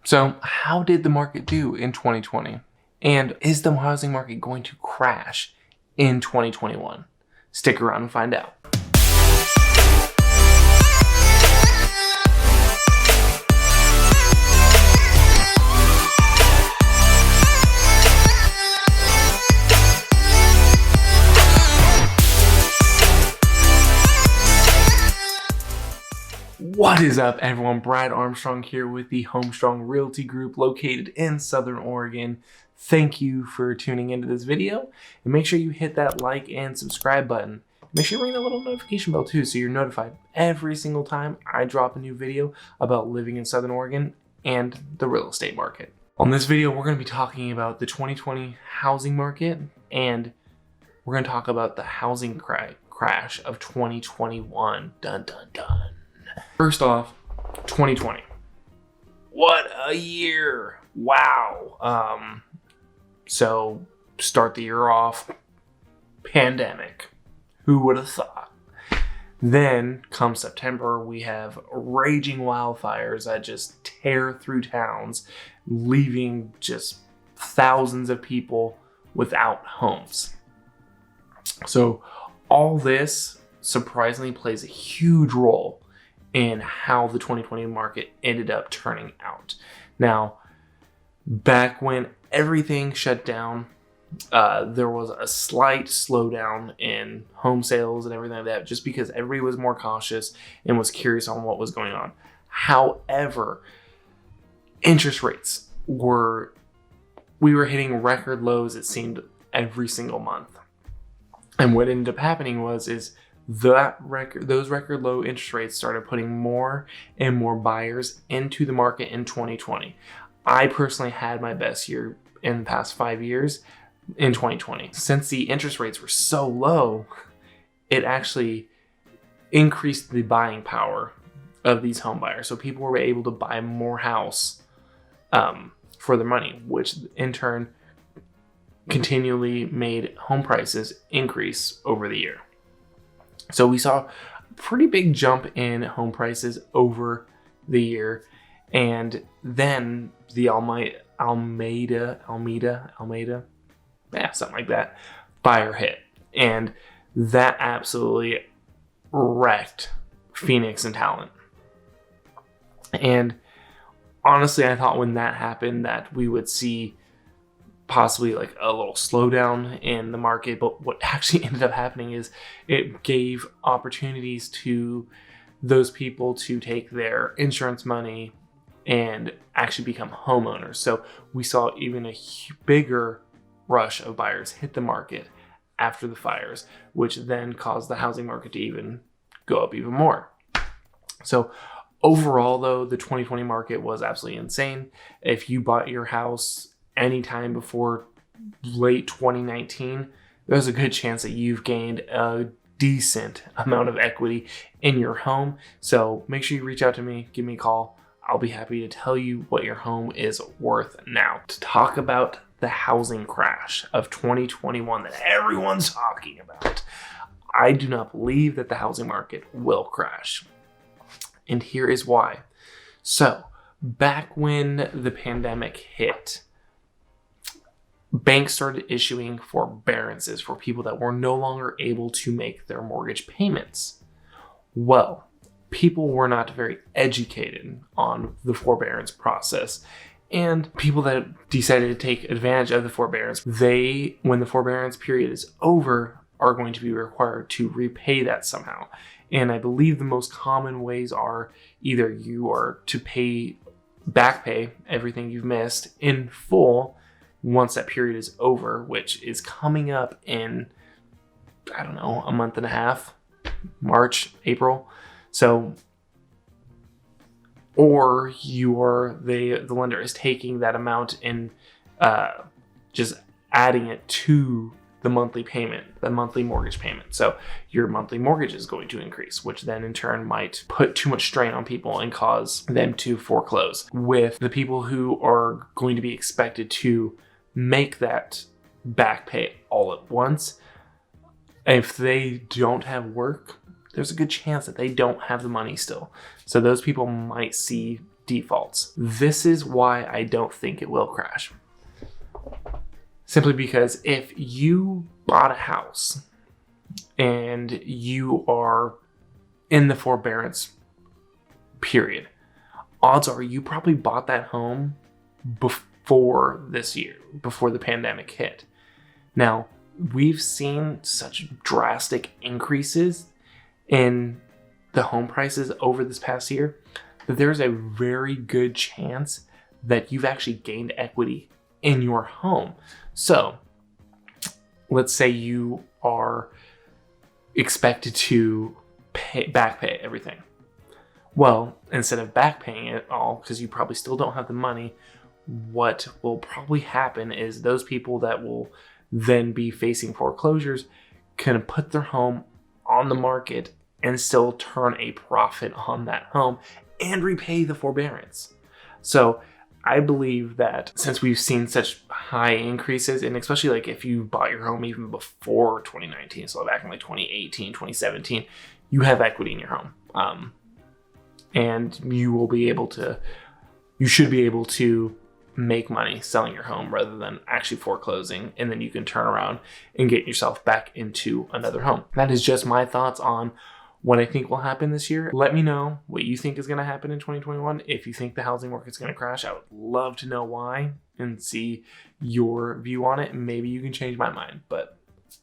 So how did the market do in 2020? And is the housing market going to crash in 2021? Stick around and find out. What is up, everyone? Brad Armstrong here with the Armstrong Realty Group located in Southern Oregon. Thank you for tuning into this video, and make sure you hit that like and subscribe button. Make sure you ring the little notification bell too so you're notified every single time I drop a new video about living in Southern Oregon and the real estate market. On this video, we're going to be talking about the 2020 housing market, and we're going to talk about the housing crash of 2021. Dun dun dun. First off, 2020. What a year. Wow. So start the year off, pandemic. Who would have thought? Then come September, we have raging wildfires that just tear through towns, leaving just thousands of people without homes. So all this surprisingly plays a huge role in how the 2020 market ended up turning out. Now, back when everything shut down, there was a slight slowdown in home sales and everything like that, just because everybody was more cautious and was curious on what was going on. However, interest rates we were hitting record lows, it seemed, every single month. And what ended up happening is those record low interest rates started putting more and more buyers into the market in 2020. I personally had my best year in the past 5 years in 2020. Since the interest rates were so low, it actually increased the buying power of these home buyers. So people were able to buy more house for their money, which in turn continually made home prices increase over the year. So we saw a pretty big jump in home prices over the year, and then the Älmeda, something like that, fire hit, and that absolutely wrecked Phoenix and talent. And honestly, I thought when that happened that we would see possibly like a little slowdown in the market, but what actually ended up happening is it gave opportunities to those people to take their insurance money and actually become homeowners. So we saw even a bigger rush of buyers hit the market after the fires, which then caused the housing market to even go up even more. So overall, though, the 2020 market was absolutely insane. If you bought your house anytime before late 2019, there's a good chance that you've gained a decent amount of equity in your home. So make sure you reach out to me, give me a call. I'll be happy to tell you what your home is worth now. To talk about the housing crash of 2021 that everyone's talking about, I do not believe that the housing market will crash. And here is why. So back when the pandemic hit, banks started issuing forbearances for people that were no longer able to make their mortgage payments. Well, people were not very educated on the forbearance process, and people that decided to take advantage of the forbearance, when the forbearance period is over, are going to be required to repay that somehow. And I believe the most common ways are either you are to back pay everything you've missed in full once that period is over, which is coming up in, I don't know, a month and a half, March, April. So, or the lender is taking that amount and just adding it to the monthly payment, the monthly mortgage payment. So your monthly mortgage is going to increase, which then in turn might put too much strain on people and cause them to foreclose. With the people who are going to be expected to make that back pay all at once, if they don't have work, there's a good chance that they don't have the money still. So those people might see defaults. This is why I don't think it will crash. Simply because if you bought a house and you are in the forbearance period, odds are you probably bought that home before this year, before the pandemic hit. Now, we've seen such drastic increases in the home prices over this past year that there's a very good chance that you've actually gained equity in your home. So let's say you are expected to back pay everything. Well, instead of back paying it all, because you probably still don't have the money, what will probably happen is those people that will then be facing foreclosures can put their home on the market and still turn a profit on that home and repay the forbearance. So I believe that since we've seen such high increases, and especially like if you bought your home even before 2019, so back in like 2018, 2017, you have equity in your home. And you should be able to make money selling your home rather than actually foreclosing, and then you can turn around and get yourself back into another home. That is just my thoughts on what I think will happen this year. Let me know what you think is going to happen in 2021. If you think the housing market's going to crash, I would love to know why and see your view on it. Maybe you can change my mind, but